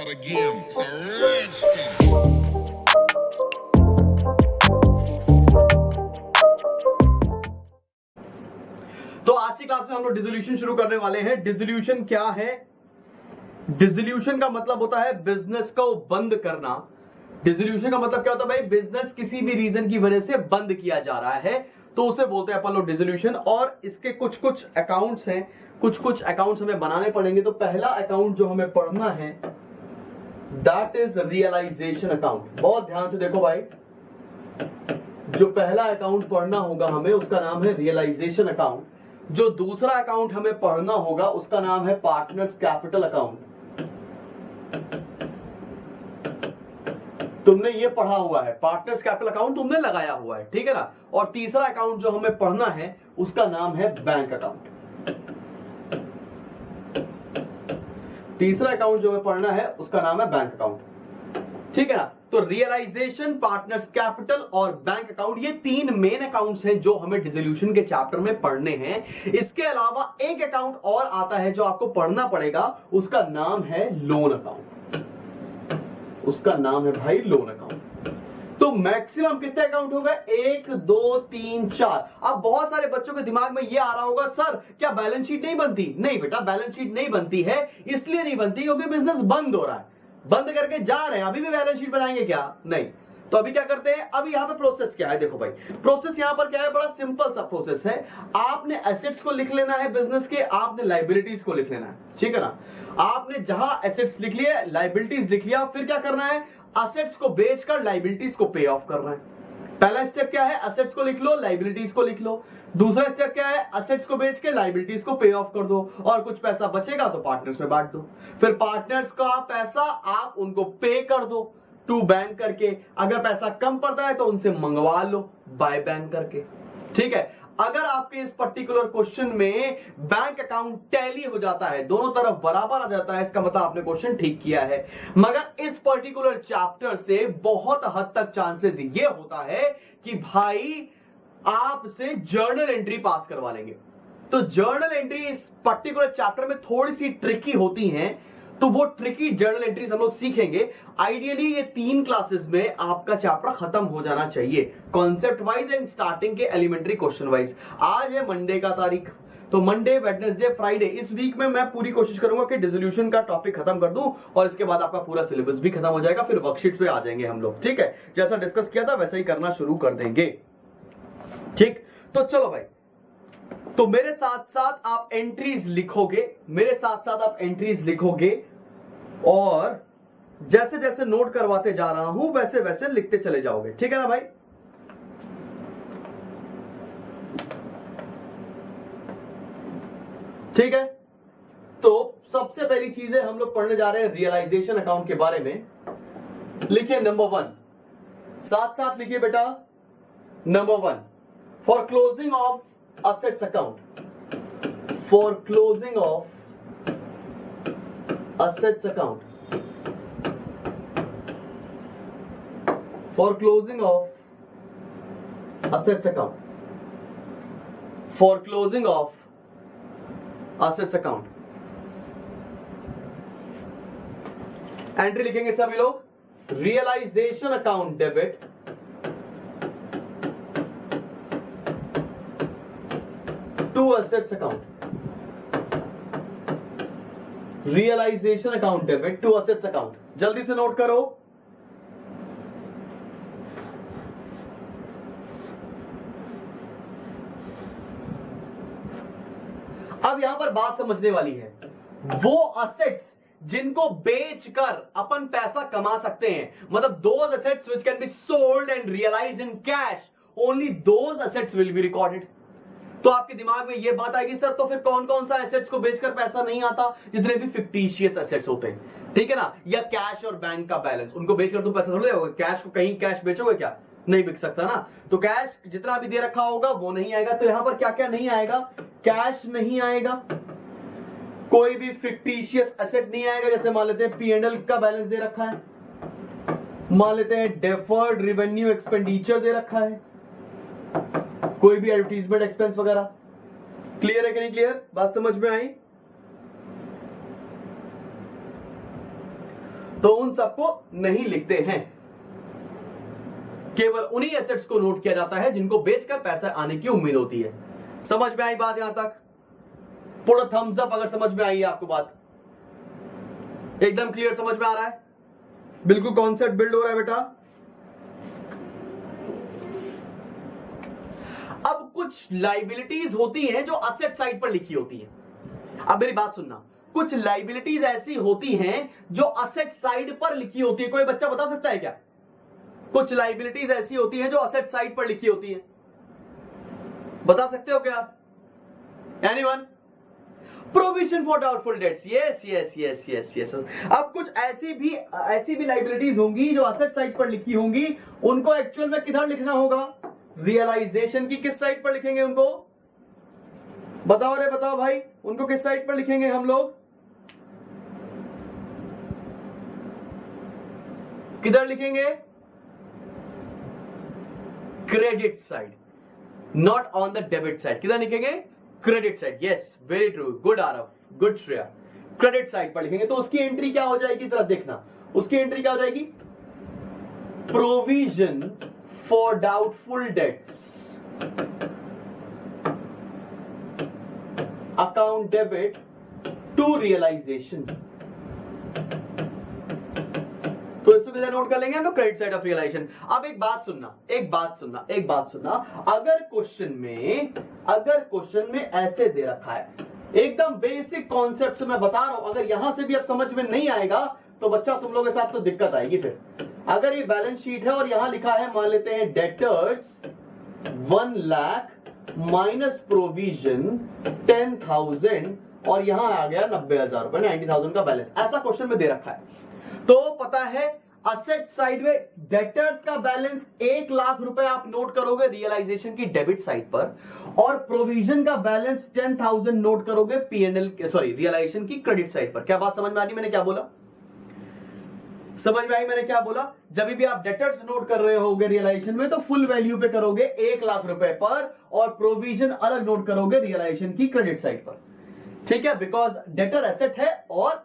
start again. It's a redskin. तो आज की क्लास में हम लोग डिसोल्यूशन शुरू करने वाले हैं। डिसोल्यूशन क्या है? डिसोल्यूशन का मतलब होता है बिजनेस को बंद करना। डिसोल्यूशन का मतलब क्या होता है भाई? बिजनेस किसी भी रीजन की वजह से बंद किया जा रहा है तो उसे बोलते हैं अपन लोग डिसोल्यूशन। और इसके कुछ कुछ अकाउंट्स हैं, कुछ कुछ अकाउंट्स हमें बनाने पड़ेंगे। तो पहला अकाउंट जो हमें पढ़ना है दैट इज रियलाइजेशन अकाउंट। बहुत ध्यान से देखो भाई, जो पहला अकाउंट पढ़ना होगा हमें उसका नाम है रियलाइजेशन अकाउंट। जो दूसरा अकाउंट हमें पढ़ना होगा उसका नाम है पार्टनर्स कैपिटल अकाउंट। तुमने ये पढ़ा हुआ है, पार्टनर्स कैपिटल अकाउंट तुमने लगाया हुआ है, ठीक है ना। और तीसरा अकाउंट जो हमें पढ़ना है उसका नाम है बैंक अकाउंट। तीसरा अकाउंट जो हमें पढ़ना है उसका नाम है बैंक अकाउंट, ठीक है ना। तो रियलाइजेशन, पार्टनर्स कैपिटल और बैंक अकाउंट, ये तीन मेन अकाउंट्स हैं जो हमें डिसोल्यूशन के चैप्टर में पढ़ने हैं। इसके अलावा एक अकाउंट और आता है जो आपको पढ़ना पड़ेगा, उसका नाम है लोन अकाउंट। उसका नाम है भाई लोन अकाउंट। तो मैक्सिमम कितने अकाउंट होगा? 1 2 3 4। अब बहुत सारे बच्चों के दिमाग में यह आ रहा होगा, सर क्या बैलेंस शीट नहीं बनती? नहीं बेटा, बैलेंस शीट नहीं बनती है। इसलिए नहीं बनती क्योंकि बिजनेस बंद हो रहा है, बंद करके जा रहे हैं। अभी भी बैलेंस शीट बनाएंगे क्या? नहीं। तो अभी क्या करते हैं? अभी यहां पे प्रोसेस क्या है? देखो भाई, प्रोसेस यहां पर क्या है? बड़ा सिंपल सा प्रोसेस है। आपने एसेट्स को लिख लेना है बिजनेस के, आपने लाइबिलिटीज को लिख लेना है, ठीक है ना। आपने जहां एसेट्स लिख लिए, लाइबिलिटीज लिख लिया, फिर क्या करना है? एसेट्स को बेचकर लाइबिलिटीज को पे ऑफ करना है। पहला स्टेप क्या है? एसेट्स को लिख लो, लाइबिलिटीज को लिख लो। दूसरा स्टेप क्या है? एसेट्स को बेच के लाइबिलिटीज को पे ऑफ कर दो और कुछ पैसा बचेगा तो पार्टनर्स में बांट दो। फिर पार्टनर्स का पैसा आप उनको पे कर दो टू बैंक करके। अगर पैसा कम पड़ता है तो उनसे मंगवा लो बाय बैंक करके, ठीक है। अगर आपके इस पर्टिकुलर क्वेश्चन में बैंक अकाउंट टैली हो जाता है, दोनों तरफ बराबर आ जाता है, इसका मतलब आपने क्वेश्चन ठीक किया है। मगर इस पर्टिकुलर चैप्टर से बहुत हद तक चांसेस ये होता है कि भाई आपसे जर्नल एंट्री पास करवा लेंगे। तो जर्नल एंट्री इस पर्टिकुलर चैप्टर में थोड़ी सी ट्रिकी होती हैं, तो वो ट्रिकी जर्नल एंट्रीज हम लोग सीखेंगे। आइडियली ये 3 क्लासेस में आपका चैप्टर खत्म हो जाना चाहिए, कॉन्सेप्ट वाइज एंड स्टार्टिंग के एलिमेंट्री क्वेश्चन वाइज। आज है मंडे का तारीख, तो मंडे, वेडनेसडे, फ्राइडे, इस वीक में मैं पूरी कोशिश करूंगा कि डिसोल्यूशन का टॉपिक खत्म कर दूं और इसके बाद आपका पूरा सिलेबस भी खत्म हो जाएगा। फिर वर्कशीट पे आ जाएंगे हम लोग, ठीक है। जैसा डिस्कस किया था वैसा ही करना शुरू कर देंगे, ठीक। तो चलो भाई, तो मेरे साथ साथ आप एंट्रीज लिखोगे, मेरे साथ साथ आप एंट्रीज लिखोगे और जैसे जैसे नोट करवाते जा रहा हूं वैसे वैसे लिखते चले जाओगे, ठीक है ना भाई। ठीक है। तो सबसे पहली चीज है, हम लोग पढ़ने जा रहे हैं रियलाइजेशन अकाउंट के बारे में। लिखिए नंबर 1, साथ साथ लिखिए बेटा। Number 1, for closing of assets account, for closing of assets account, for closing of assets account, for closing of assets account, entry लिखेंगे सभी लोग। Realisation account debit, to assets account, realisation account debit to assets account। जल्दी से note करो। अब यहां पर बात समझने वाली है, वो असेट्स जिनको बेचकर अपन पैसा कमा सकते हैं, मतलब those assets which can be sold and realized in cash, only those assets will be recorded। तो आपके दिमाग में ये बात आएगी, सर तो फिर कौन कौन सा एसेट्स को बेचकर पैसा नहीं आता? जितने भी फिक्टिशियस एसेट्स होते हैं, ठीक है ना, या कैश और बैंक का बैलेंस, उनको बेचकर तुम पैसा थोड़ी होगा। कैश को कहीं कैश बेचोगे क्या? नहीं बिक सकता ना। तो कैश जितना भी दे रखा होगा वो नहीं आएगा। तो यहां पर क्या क्या नहीं आएगा? कैश नहीं आएगा, कोई भी फिक्टिशियस एसेट नहीं आएगा। जैसे मान लेते हैं P&L का बैलेंस दे रखा है, मान लेते हैं डेफर्ड रिवेन्यू एक्सपेंडिचर दे रखा है, कोई भी एडवर्टीजमेंट एक्सपेंस वगैरह। क्लियर है कि नहीं क्लियर? बात समझ में आई? तो उन सबको नहीं लिखते हैं, केवल उन्हीं एसेट्स को नोट किया जाता है जिनको बेचकर पैसा आने की उम्मीद होती है। समझ में आई बात? यहां तक पूरा थम्स अप अगर समझ में आई है आपको बात, एकदम क्लियर समझ में आ रहा है, बिल्कुल कॉन्सेप्ट बिल्ड हो रहा है बेटा। अब कुछ लाइबिलिटीज होती हैं जो असेट साइड पर लिखी होती हैं। अब मेरी बात सुनना, कुछ लाइबिलिटीज ऐसी होती हैं जो असेट साइड पर लिखी होती है। कोई बच्चा बता सकता है क्या? कुछ लाइबिलिटीज ऐसी होती हैं जो असेट साइड पर लिखी होती हैं, बता सकते हो क्या? Anyone? Provision for doubtful dates, yes yes yes yes yes. अब कुछ ऐसी भी लाइबिलिटीज होंगी जो असेट साइड पर लिखी होंगी, उनको एक्चुअल में किधर लिखना होगा? रियलाइजेशन की किस साइड पर लिखेंगे उनको? बताओ रे बताओ भाई, उनको किस साइड पर लिखेंगे हम लोग? किधर लिखेंगे? Credit side, not on the debit side. किधर लिखेंगे? Credit side. Yes, very true, good Aarav, good Shreya. Credit side पर लिखेंगे तो उसकी एंट्री क्या हो जाएगी? तरह देखना, उसकी एंट्री क्या हो जाएगी? Provision for doubtful debts, account debit to realisation. तो इसको किधर नोट कर लेंगे हम लोग? Credit side of realisation. अब एक बात सुनना, अगर क्वेश्चन में ऐसे दे रखा है, एकदम बेसिक कॉन्सेप्ट मैं बता रहा हूं, अगर यहां से भी अब समझ में नहीं आएगा तो बच्चा तुम लोगों के साथ तो दिक्कत आएगी। फिर अगर ये बैलेंस शीट है और यहां लिखा है, मान लेते हैं डेटर्स 1 लाख माइनस प्रोविजन 10,000 और यहां आ गया 90,000 रुपए, 90,000 का बैलेंस, ऐसा क्वेश्चन में दे रखा है। तो पता है असेट साइड में डेटर्स का बैलेंस 1 लाख रुपए आप नोट करोगे रियलाइजेशन की डेबिट साइड पर, और प्रोविजन का बैलेंस 10,000 नोट करोगे रियलाइजेशन की क्रेडिट साइड पर। क्या बात समझ में आ रही? मैंने क्या बोला? समझ में आई मैंने क्या बोला? जब भी आप डेटर्स नोट कर रहे होगे रियलाइजेशन में तो फुल वैल्यू पे करोगे 1 लाख रुपए पर, और प्रोविजन अलग नोट करोगे रियलाइजेशन की क्रेडिट साइड पर। ठीक है, बिकॉज डेटर एसेट है और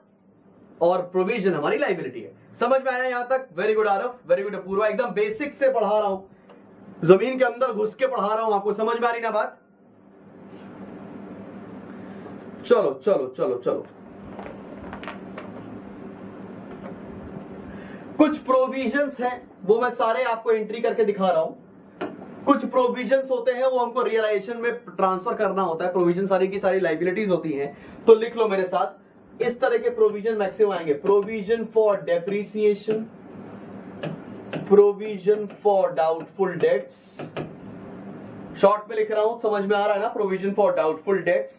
प्रोविजन हमारी लाइबिलिटी है। समझ में आया यहां तक? Very good Aarav, very good Apoorva, एकदम बेसिक से पढ़ा रहा हूं, जमीन के अंदर घुस के पढ़ा रहा हूं आपको। समझ में आ रही ना बात? चलो चलो चलो चलो, कुछ प्रोविजंस हैं वो मैं सारे आपको एंट्री करके दिखा रहा हूं। कुछ प्रोविजंस होते हैं वो हमको रियलाइजेशन में ट्रांसफर करना होता है। प्रोविजन सारी की सारी लाइबिलिटीज होती हैं, तो लिख लो मेरे साथ, इस तरह के प्रोविजन मैक्सिमम आएंगे। Provision for depreciation, provision for doubtful dates, short में लिख रहा हूं, समझ में आ रहा है ना? Provision for doubtful debts,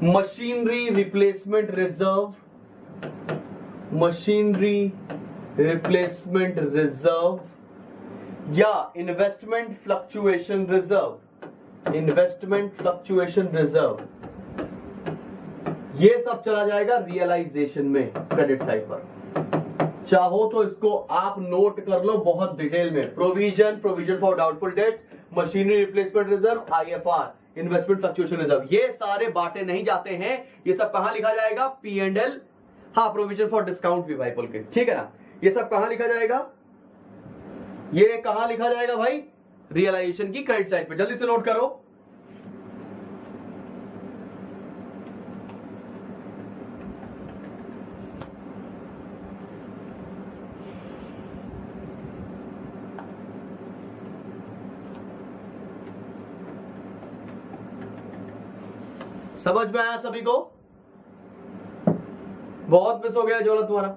machinery replacement reserve, machinery replacement reserve, या investment fluctuation reserve, investment fluctuation reserve, ये सब चला जाएगा रियलाइजेशन में क्रेडिट साइड पर। चाहो तो इसको आप नोट कर लो बहुत डिटेल में। Provision for doubtful debts, machinery replacement reserve, IFR, investment fluctuation reserve, ये सारे बांटे नहीं जाते हैं। ये सब कहां लिखा जाएगा? P&L। हाँ, प्रोविजन फॉर डिस्काउंट भी भाई बोल के, ठीक है ना? ये सब कहां लिखा जाएगा? ये कहां लिखा जाएगा भाई? रियलाइजेशन की क्रेडिट साइड पे। जल्दी से नोट करो। समझ में आया सभी को? बहुत मिस हो गया जोला तुम्हारा।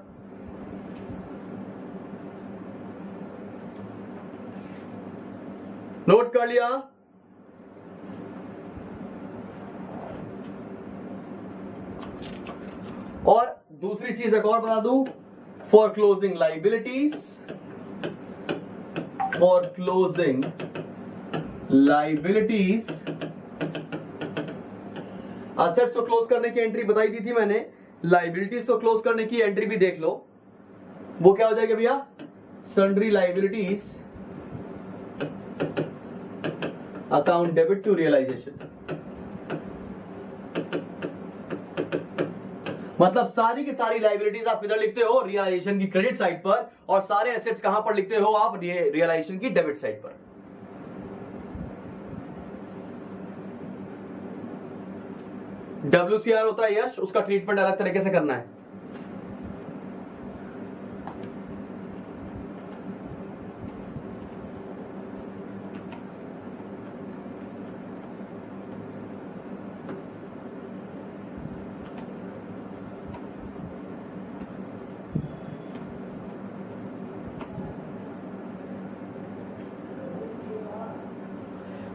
नोट कर लिया? और दूसरी चीज एक और बता दूं, for closing liabilities, for closing liabilities, assets को क्लोज करने की एंट्री बताई दी थी मैंने, लाइबिलिटीज को क्लोज करने की एंट्री भी देख लो। वो क्या हो जाएगा भैया? Sundry liabilities, account debit to realisation. मतलब सारी की सारी लाइबिलिटीज आप इधर लिखते हो रियलाइजेशन की क्रेडिट साइड पर, और सारे एसेट्स कहां पर लिखते हो आप रियलाइजेशन की डेबिट साइड पर। WCR होता है यश, उसका ट्रीटमेंट अलग तरीके से करना है।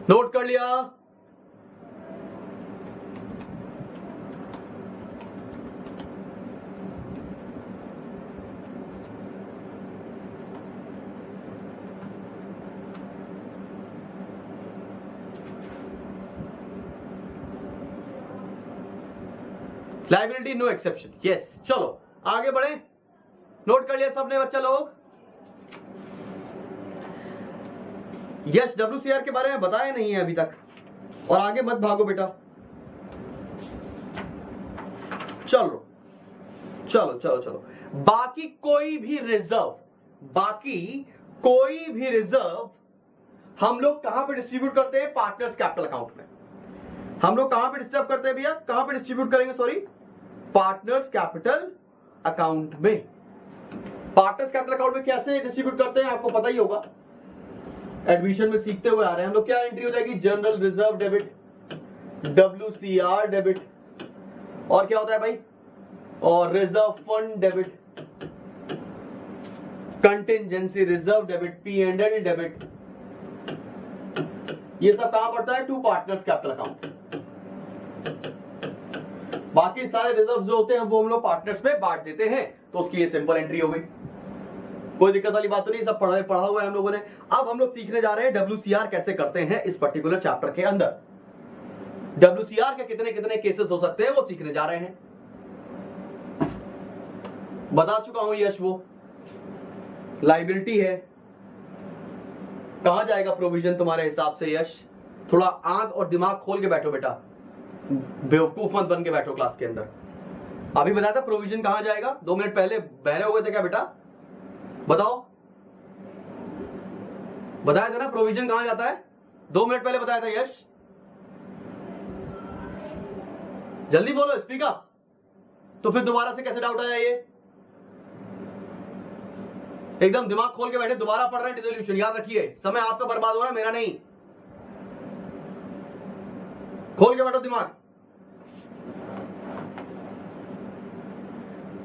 नोट कर लिया? Liability no exception, yes. चलो आगे बढ़े। नोट कर लिया सबने बच्चा लोग? यस, WCR के बारे में बताया नहीं है अभी तक, और आगे मत भागो बेटा। चलो चलो चलो चलो, बाकी कोई भी रिजर्व हम लोग कहां पे डिस्ट्रीब्यूट करते हैं? पार्टनर्स कैपिटल अकाउंट में। हम लोग कहां पे डिस्ट्रीब्यूट करते हैं भैया? कहां पे डिस्ट्रीब्यूट करेंगे? सॉरी, पार्टनर्स कैपिटल अकाउंट में। पार्टनर्स कैपिटल अकाउंट में कैसे डिस्ट्रीब्यूट करते हैं आपको पता ही होगा, एडमिशन में सीखते हुए आ रहे हैं हम लोग। क्या एंट्री हो जाएगी? General reserve debit, WCR debit, और क्या होता है भाई? और reserve fund debit, contingency reserve debit, P&L debit. ये सब कहां पड़ता है? To partners capital account. बाकी सारे रिजर्व जो होते हैं वो हम लोग पार्टनर्स में बांट देते हैं, तो उसकी ये सिंपल एंट्री हो गई। कोई दिक्कत वाली बात तो नहीं, सब पढ़ा हुआ है हम लोगों ने। अब हम लोग सीखने जा रहे हैं WCR कैसे करते हैं इस पर्टिकुलर चैप्टर के अंदर। WCR के कितने कितने केसेस हो सकते हैं वो सीखने जा रहे हैं। बता चुका हूं यश, वो लाइबिलिटी है। कहां जाएगा प्रोविजन तुम्हारे हिसाब से यश? थोड़ा आंख और दिमाग खोल के बैठो बेटा, बेवकूफ मत बन के बैठो क्लास के अंदर। अभी बताया था प्रोविजन कहां जाएगा, 2 मिनट पहले बहरे हुए थे क्या बेटा? बताओ, बताया था ना प्रोविजन कहां जाता है? 2 मिनट पहले बताया था यश। जल्दी बोलो, स्पीक अप। तो फिर दोबारा से कैसे डाउट आया? ये एकदम दिमाग खोल के बैठे, दोबारा पढ़ रहे हैं डिसोल्यूशन। याद रखिए, समय आपका बर्बाद हो रहा है, मेरा नहीं। खोल के बैठो दिमाग।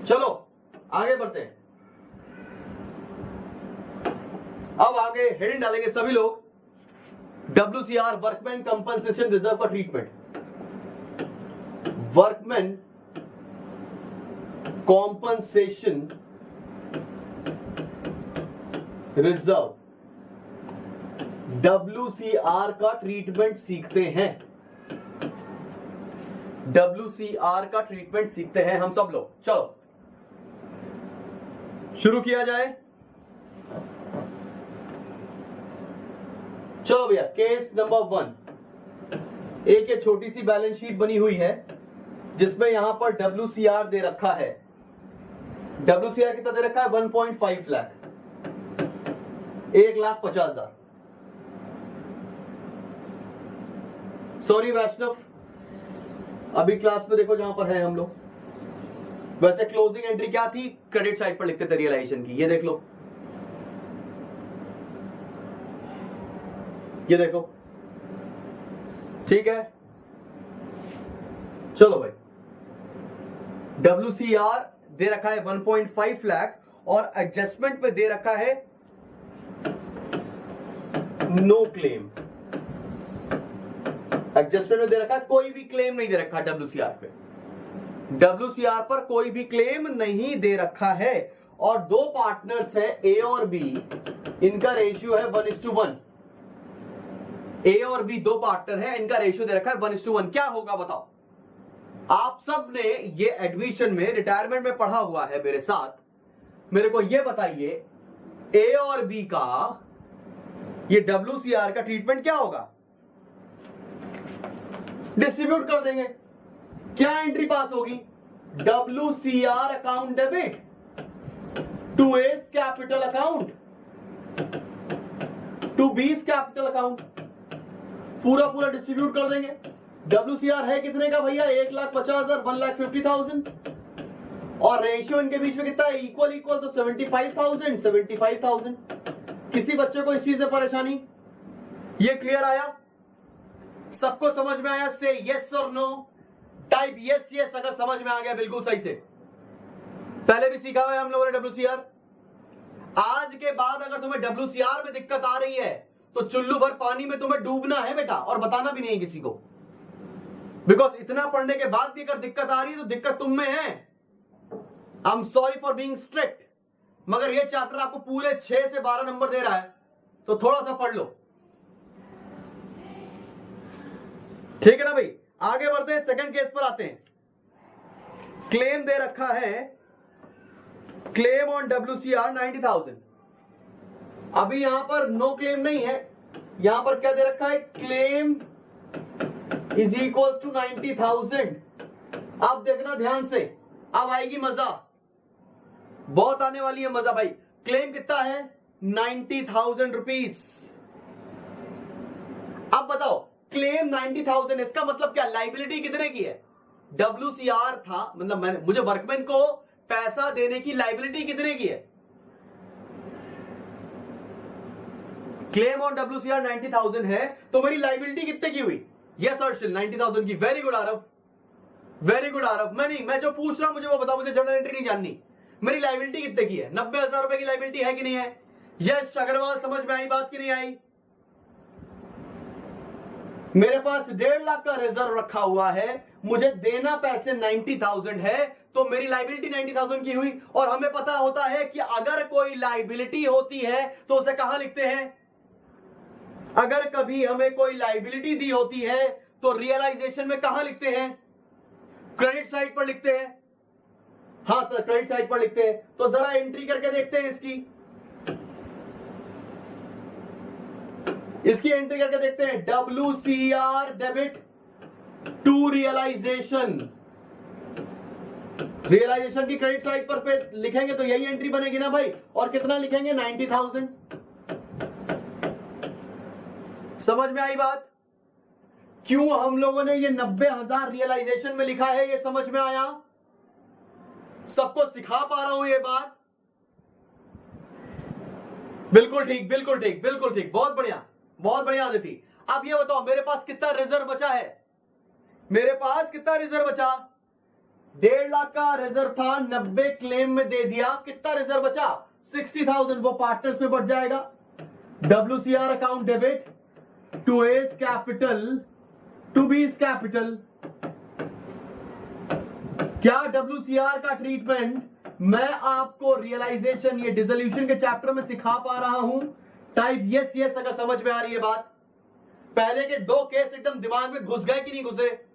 चलो आगे बढ़ते हैं। अब आगे हेडिंग डालेंगे सभी लोग, WCR वर्कमैन कंपनसेशन रिजर्व का treatment. Workman compensation reserve, WCR का ट्रीटमेंट सीखते हैं। WCR का ट्रीटमेंट सीखते हैं हम सब लोग। चलो शुरू किया जाए। चलो भैया, केस नंबर 1। एक ये छोटी सी बैलेंस शीट बनी हुई है जिसमें यहां पर WCR दे रखा है। WCR कितना दे रखा है? 1.5 लाख, 1,50,000। सॉरी वैष्णव, अभी क्लास में देखो जहां पर है हम लोग। वैसे क्लोजिंग एंट्री क्या थी? क्रेडिट साइड पर लिखते थे रियलाइजेशन की। ये देख लो, ये देखो, ठीक है। चलो भाई, WCR दे रखा है 1.5 लाख और एडजस्टमेंट पे दे रखा है नो क्लेम। एडजस्टमेंट में दे रखा है कोई भी क्लेम नहीं दे रखा WCR पे। WCR पर कोई भी क्लेम नहीं दे रखा है, और 2 पार्टनर्स है A और B, इनका रेशियो है 1:1। A और B 2 पार्टनर है, इनका रेशियो दे रखा है 1:1। क्या होगा बताओ? आप सब ने ये एडमिशन में, रिटायरमेंट में पढ़ा हुआ है मेरे साथ। मेरे को ये बताइए, A और B का ये WCR का ट्रीटमेंट क्या होगा? डिस्ट्रीब्यूट कर देंगे। क्या एंट्री पास होगी? WCR account debit to A's capital account to B's capital account, पूरा पूरा डिस्ट्रीब्यूट कर देंगे। WCR है कितने का भैया? 1,50,000, 1,50,000, और रेशियो इनके बीच में कितना है? इक्वल इक्वल, तो 75,000 75,000। किसी बच्चे को इस चीज से परेशानी? ये क्लियर आया? सबको समझ में आया? से यस और नो, टाइप यस यस अगर समझ में आ गया बिल्कुल सही से। पहले भी सीखा हुआ है हम लोगों ने WCR। आज के बाद अगर तुम्हें WCR में दिक्कत आ रही है तो चुल्लू भर पानी में तुम्हें डूबना है बेटा, और बताना भी नहीं है किसी को, बिकॉज इतना पढ़ने के बाद भी अगर दिक्कत आ रही है तो दिक्कत तुम में है। I am sorry for being strict, मगर ये चैप्टर आपको पूरे 6 से 12 नंबर दे रहा है, तो थोड़ा सा पढ़ लो, ठीक है ना भाई। आगे बढ़ते हैं, सेकंड केस पर आते हैं। क्लेम दे रखा है, क्लेम ऑन WCR 90,000। अभी यहां पर नो क्लेम नहीं है, यहां पर क्या दे रखा है? Claim is equals to 90,000। अब देखना ध्यान से, अब आएगी मजा, बहुत आने वाली है मजा भाई। क्लेम कितना है? 90,000 रुपीज। अब बताओ, क्लेम 90,000, इसका मतलब क्या? लाइबिलिटी कितने की है? WCR था, मतलब मुझे वर्कमैन को पैसा देने की लाइबिलिटी कितने की है? क्लेम ऑन WCR 90,000 है, तो मेरी लाइबिलिटी कितने की हुई? यस अर्शिल, 90,000 की। Very good Aarav, very good Aarav. मैं जो पूछ रहा हूं मुझे वो बताओ, मुझे जर्नल एंट्री नहीं जाननी। मेरी लाइबिलिटी कितने की है? 90,000 रुपए की लाइबिलिटी है कि नहीं है? यश अग्रवाल, समझ में आई बात कि नहीं आई? मेरे पास 1.5 लाख का रिजर्व रखा हुआ है, मुझे देना पैसे 90,000 है, तो मेरी लाइबिलिटी 90,000 की हुई। और हमें पता होता है कि अगर कोई लाइबिलिटी होती है तो उसे कहां लिखते हैं? अगर कभी हमें कोई लाइबिलिटी दी होती है तो रियलाइजेशन में कहां लिखते हैं? क्रेडिट साइड पर लिखते हैं। हाँ सर, क्रेडिट साइड पर लिखते हैं। तो जरा एंट्री करके देखते हैं इसकी एंट्री करके देखते हैं। WCR debit to realisation, realisation की क्रेडिट साइड पर पे लिखेंगे तो यही एंट्री बनेगी ना भाई। और कितना लिखेंगे? 90,000। समझ में आई बात? क्यों हम लोगों ने ये 90,000 रियलाइजेशन में लिखा है, ये समझ में आया? सबको सिखा पा रहा हूं ये बात? बिल्कुल ठीक, बिल्कुल ठीक, बिल्कुल ठीक, बहुत बढ़िया, बहुत बढ़िया आदिति। अब ये बताओ, मेरे पास कितना रिजर्व बचा है? मेरे पास कितना रिजर्व बचा? 1.5 लाख का रिजर्व था, 90 क्लेम में दे दिया, कितना रिजर्व बचा? 60,000। वो पार्टनर्स में बढ़ जाएगा। WCR account debit to A's capital to B's capital. क्या WCR का ट्रीटमेंट मैं आपको रियलाइजेशन, ये डिसोल्यूशन के चैप्टर में सिखा पा रहा हूं? टाइप यस यस अगर समझ में आ रही है बात। पहले के 2 केस एकदम दिमाग में घुस गए कि नहीं घुसे?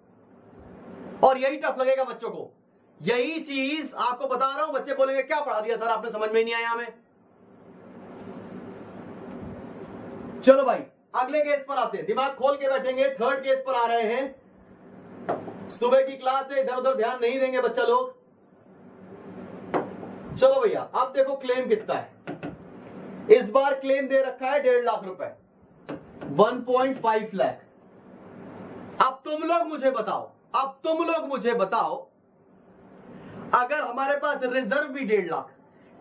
और यही टफ लगेगा बच्चों को, यही चीज आपको बता रहा हूं। बच्चे बोलेंगे क्या पढ़ा दिया सर आपने, समझ में ही नहीं आया हमें। चलो भाई अगले केस पर आते हैं, दिमाग खोल के बैठेंगे। थर्ड केस पर आ रहे हैं। सुबह की क्लास है, इधर उधर ध्यान नहीं देंगे बच्चा लोग। चलो भैया, अब देखो क्लेम कितना है। इस बार क्लेम दे रखा है 1.5 लाख रुपए, 1.5 लाख। अब तुम लोग मुझे बताओ, अगर हमारे पास रिजर्व भी 1.5 लाख,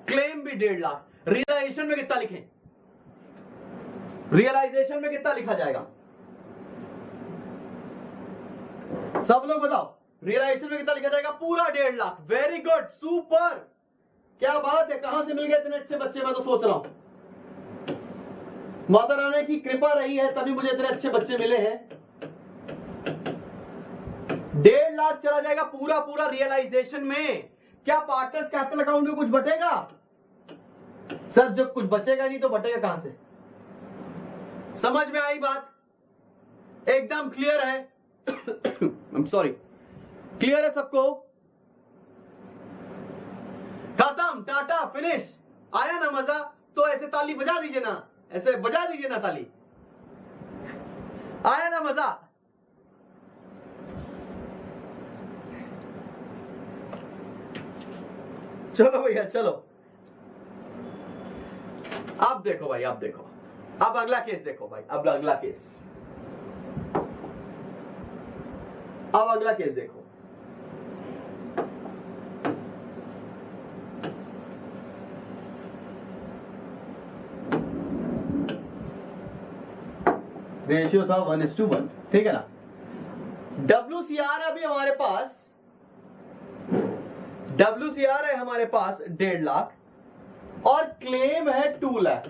क्लेम भी 1.5 लाख, रियलाइजेशन में कितना लिखें? रियलाइजेशन में कितना लिखा जाएगा? सब लोग बताओ, रियलाइजेशन में कितना लिखा जाएगा? पूरा 1.5 लाख। वेरी गुड, सुपर, क्या बात है। कहां से मिल गए इतने अच्छे बच्चे? मैं तो सोच रहा हूं माता रानी की कृपा रही है तभी मुझे इतने अच्छे बच्चे मिले हैं। 1.5 लाख चला जाएगा पूरा पूरा रियलाइजेशन में। क्या पार्टनर्स कैपिटल अकाउंट में कुछ बटेगा? सर जब कुछ बचेगा नहीं तो बटेगा कहां से? समझ में आई बात? एकदम क्लियर है? I'm sorry, क्लियर है सबको? खत्म, टाटा, फिनिश। आया ना मजा? तो ऐसे ताली बजा दीजिए ना, ऐसे बजा दीजिए ना ताली। आया ना मजा? चलो भैया चलो, अब देखो भाई, अब देखो, अब अगला केस देखो भाई, अब अगला केस, अब अगला केस देखो। रेशियो था 1:1, ठीक है ना। WCR अभी हमारे पास, WCR है हमारे पास 1.5 लाख और क्लेम है 2 लाख।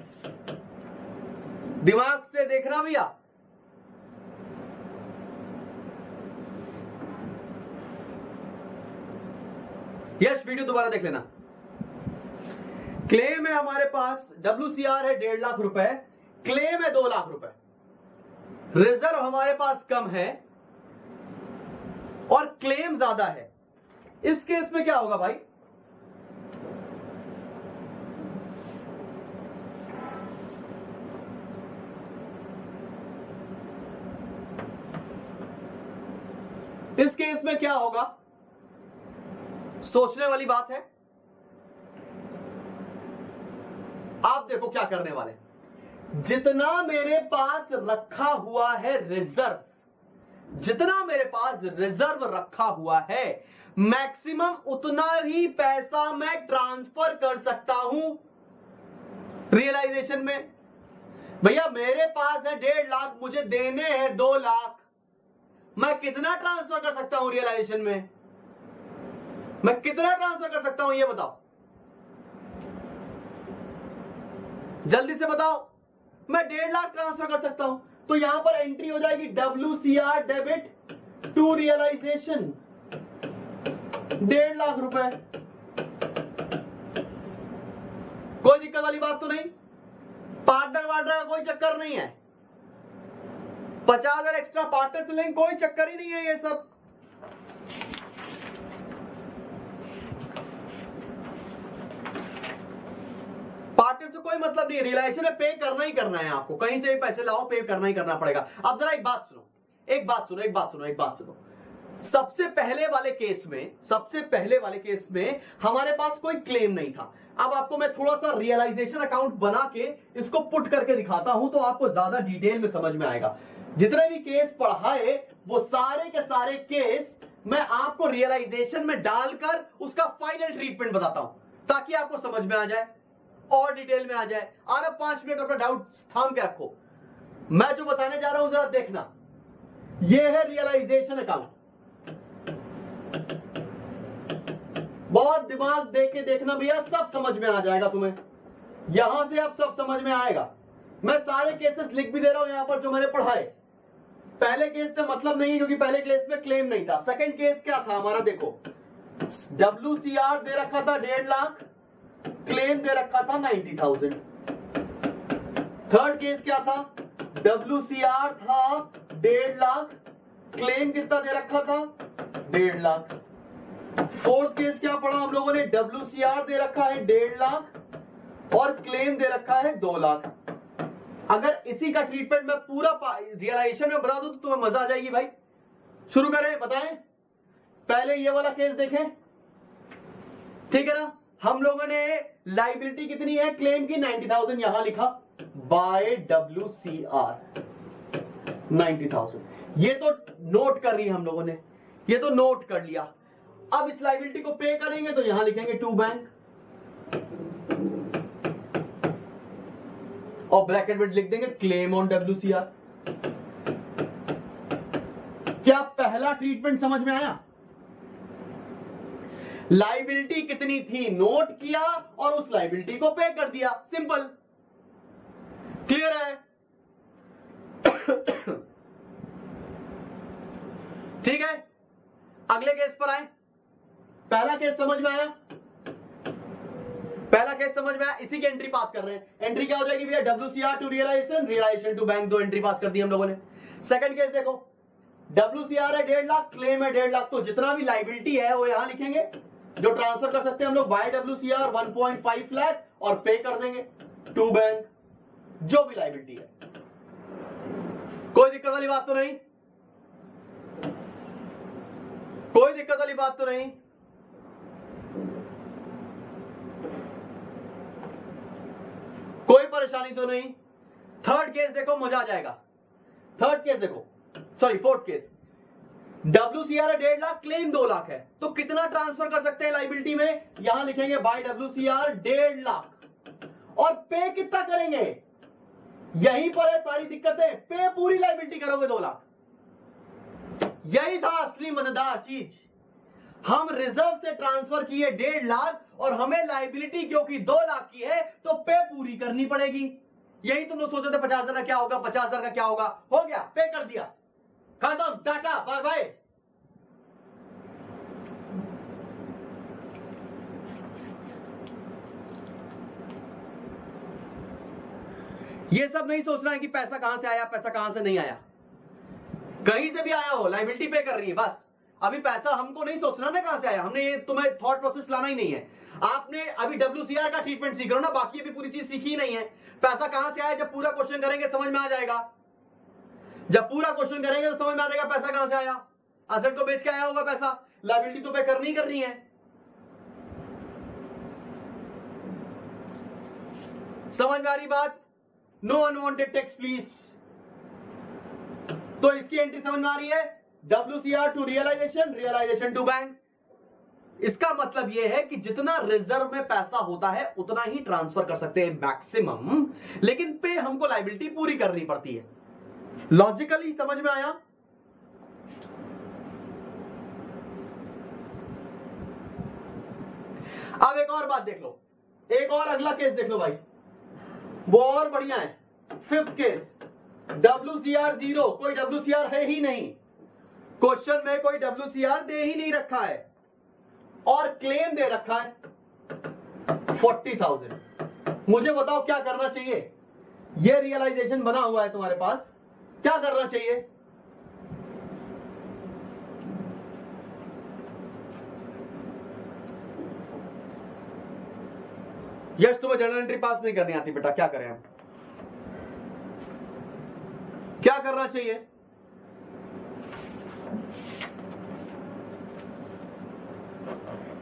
दिमाग से देखना भैया, यस वीडियो दोबारा देख लेना। क्लेम है हमारे पास, WCR है 1.5 लाख रुपए, क्लेम है 2 लाख रुपए, रिजर्व हमारे पास कम है और क्लेम ज्यादा है। इस केस में क्या होगा भाई? इस केस में क्या होगा? सोचने वाली बात है। आप देखो क्या करने वाले, जितना मेरे पास रखा हुआ है रिजर्व, जितना मेरे पास रिजर्व रखा हुआ है, मैक्सिमम उतना ही पैसा मैं ट्रांसफर कर सकता हूं रियलाइजेशन में। भैया मेरे पास है 1.5 लाख, मुझे देने हैं 2 लाख, मैं कितना ट्रांसफर कर सकता हूं रियलाइजेशन में? मैं कितना ट्रांसफर कर सकता हूं ये बताओ, जल्दी से बताओ। मैं 1.5 लाख ट्रांसफर कर सकता हूं, तो यहां पर एंट्री हो जाएगी WCR debit to realisation 1.5 lakh रुपए। कोई दिक्कत वाली बात तो नहीं, पार्टनर वार्टनर का कोई चक्कर नहीं है, 50,000 एक्स्ट्रा पार्टनर से लेंगे, कोई चक्कर ही नहीं है ये सब। पार्टनर से कोई मतलब नहीं, रियलाइजेशन में पे करना ही करना है आपको, कहीं से भी पैसे लाओ पे करना ही करना पड़ेगा। अब जरा एक बात सुनो, एक बात सुनो, एक बात सुनो, एक बात सुनो। सबसे पहले वाले केस में, सबसे पहले वाले केस में हमारे पास कोई क्लेम नहीं था। अब आपको मैं थोड़ा सा रियलाइजेशन अकाउंट बना के इसको पुट करके दिखाता हूं, तो आपको ज्यादा डिटेल में समझ में आएगा। जितने भी केस पढ़ाए वो सारे के सारे केस मैं आपको रियलाइजेशन में डालकर उसका फाइनल ट्रीटमेंट बताता हूं, ताकि आपको समझ में आ जाए और डिटेल में आ जाए। और अब 5 मिनट अपना डाउट थाम के रखो, मैं जो बताने जा रहा हूं जरा देखना। यह है रियलाइजेशन अकाउंट, बहुत दिमाग दे के देखना भैया, सब समझ में आ जाएगा तुम्हें, यहां से अब सब समझ में आएगा। मैं सारे केसेस लिख भी दे रहा हूं यहां पर जो मैंने पढ़ाए। पहले केस से मतलब नहीं है क्योंकि पहले केस में क्लेम नहीं था। सेकंड केस क्या था हमारा, देखो WCR दे रखा था 1.5 लाख, क्लेम दे रखा था 90,000। थर्ड केस क्या था, WCR था 1.5 लाख, क्लेम कितना दे रखा था 1.5 लाख। फोर्थ केस क्या पढ़ा हम लोगों ने, WCR दे रखा है 1.5 लाख और क्लेम दे रखा है 2 लाख। अगर इसी का ट्रीटमेंट मैं पूरा रियलाइजेशन में बता दूं तो तुम्हें मजा आ जाएगी भाई। शुरू करें, बताएं। पहले ये वाला केस देखें, ठीक है ना। हम लोगों ने लाइबिलिटी कितनी है क्लेम की, 90,000 यहां लिखा, बाय WCR 90,000। ये तो नोट कर रही है हम लोगों ने, ये तो नोट कर लिया। अब इस लाइबिलिटी को पे करेंगे तो यहां लिखेंगे टू बैंक और ब्रैकेट में लिख देंगे क्लेम ऑन WCR। क्या पहला ट्रीटमेंट समझ में आया? लाइबिलिटी कितनी थी नोट किया और उस लाइबिलिटी को पे कर दिया, सिंपल, क्लियर है? ठीक है, अगले केस पर आए। पहला केस समझ में आया, पहला केस समझ में आया, इसी की एंट्री पास कर रहे हैं। एंट्री क्या हो जाएगी भैया, WCR to realisation, realisation to bank, 2 entry pass कर दी हम लोगों ने। सेकंड केस देखो, WCR है 1.5 लाख, क्लेम है 1.5 लाख, तो जितना भी लाइबिलिटी है वो यहां लिखेंगे, जो ट्रांसफर कर सकते हैं हम लोग बाय WCR 1.5 लाख और पे कर देंगे टू बैंक, जो भी लाइबिलिटी है। कोई दिक्कत वाली बात तो नहीं, कोई दिक्कत वाली बात तो नहीं। परेशानी तो नहीं। थर्ड केस देखो, मजा आ जाएगा। थर्ड केस देखो, सॉरी फोर्थ केस। WCR है 1.5 लाख, क्लेम 2 लाख है, तो कितना ट्रांसफर कर सकते हैं लाइबिलिटी में? यहां लिखेंगे बाय WCR 1.5 लाख। और पे कितना करेंगे? यहीं पर है सारी दिक्कतें। पे पूरी लाइबिलिटी करोगे 2 लाख। यही था असली मजेदार चीज। हम रिजर्व से ट्रांसफर किए 1.5 लाख और हमें लाइबिलिटी क्योंकि 2 लाख की है तो पे पूरी करनी पड़ेगी। यही तुम लोग सोच रहे थे 50,000 का क्या होगा, 50,000 का क्या होगा। हो गया, पे कर दिया, खत्म, टाटा बाय बाय। ये सब नहीं सोचना है कि पैसा कहां से आया, पैसा कहां से नहीं आया। कहीं से भी आया हो, लाइबिलिटी पे कर रही है बस। अभी पैसा हमको नहीं सोचना ना कहां से आया, हमने ये तुम्हें थॉट प्रोसेस लाना ही नहीं है। आपने अभी WCR का ट्रीटमेंट सीख रहे हो ना, बाकी अभी पूरी चीज सीखी ही नहीं है। पैसा कहां से आया, जब पूरा क्वेश्चन करेंगे समझ में आ जाएगा। जब पूरा क्वेश्चन करेंगे तो समझ में आ जाएगा पैसा कहां से आया। असेट को बेच के आया होगा पैसा, लाइबिलिटी तो पे करनी है। समझ में आ रही बात? No unwanted text please. तो इसकी एंट्री समझ में आ रही है? WCR to realisation, realisation to bank. इसका मतलब यह है कि जितना रिजर्व में पैसा होता है उतना ही ट्रांसफर कर सकते हैं मैक्सिमम, लेकिन पे हमको लाइबिलिटी पूरी करनी पड़ती है। लॉजिकली समझ में आया? अब एक और बात देख लो, एक और अगला केस देख लो भाई, वो और बढ़िया है। फिफ्थ केस, WCR 0, कोई WCR है ही नहीं, क्वेश्चन में कोई WCR दे ही नहीं रखा है और क्लेम दे रखा है 40,000। मुझे बताओ क्या करना चाहिए? ये रियलाइजेशन बना हुआ है तुम्हारे पास, क्या करना चाहिए? यस, तुम्हें जर्नल एंट्री पास नहीं करनी आती बेटा, क्या करें हम? क्या करना चाहिए?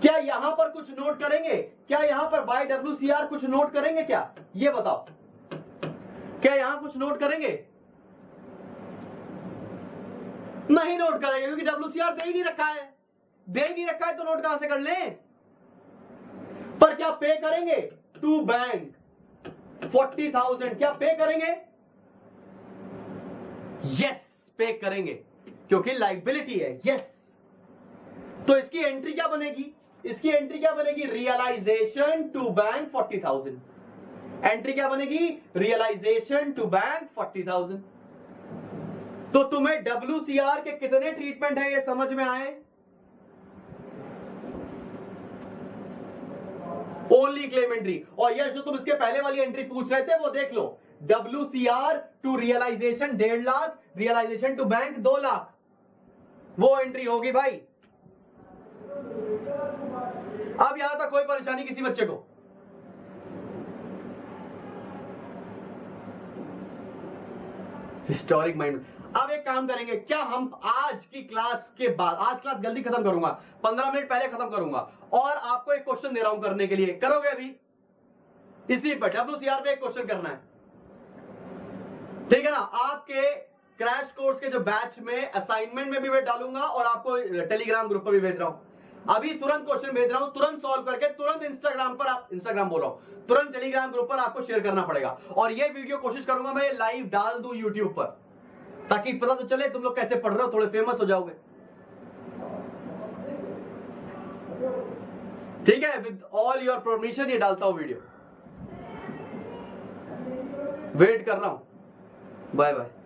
क्या यहां पर कुछ नोट करेंगे? क्या यहां पर बाय WCR कुछ नोट करेंगे क्या? ये बताओ, क्या यहां कुछ नोट करेंगे? नहीं नोट करेंगे क्योंकि WCR दे ही नहीं रखा है। दे ही नहीं रखा है तो नोट कहां से कर लें? पर क्या पे करेंगे टू बैंक 40,000? क्या पे करेंगे? यस, पे करेंगे क्योंकि लाइबिलिटी है। यस, तो इसकी एंट्री क्या बनेगी? इसकी एंट्री क्या बनेगी? Realisation to bank 40,000। एंट्री क्या बनेगी? Realisation to bank 40,000। तो तुम्हें WCR के कितने ट्रीटमेंट है ये समझ में आए? Only claim entry. और यह जो तुम इसके पहले वाली एंट्री पूछ रहे थे वो देख लो, WCR to realisation 1.5 lakh, realisation to bank 2 lakh, वो एंट्री होगी भाई। अब यहां तक कोई परेशानी किसी बच्चे को? Historic mind. अब एक काम करेंगे, क्या हम आज की क्लास के बाद, आज क्लास जल्दी खत्म करूंगा, 15 मिनट पहले खत्म करूंगा, और आपको एक क्वेश्चन दे रहा हूं करने के लिए, करोगे अभी? इसी पर WCR पे एक क्वेश्चन करना है, ठीक है ना? आपके क्रैश कोर्स के जो बैच में असाइनमेंट में भी मैं डालूंगा और आपको टेलीग्राम ग्रुप पर भी भेज रहा हूं। अभी तुरंत क्वेश्चन भेज रहा हूं, तुरंत सॉल्व करके तुरंत इंस्टाग्राम पर, आप इंस्टाग्राम बोल रहा हूं, तुरंत टेलीग्राम ग्रुप पर आपको शेयर करना पड़ेगा। और ये वीडियो कोशिश करूंगा मैं लाइव डाल दूं यूट्यूब पर, ताकि पता तो चले तुम लोग कैसे पढ़ रहे हो, थोड़े फेमस हो जाओगे। ठीक है, विद ऑल योर परमिशन ये डालता हूं वीडियो। वेट कर रहा हूं। Bye bye.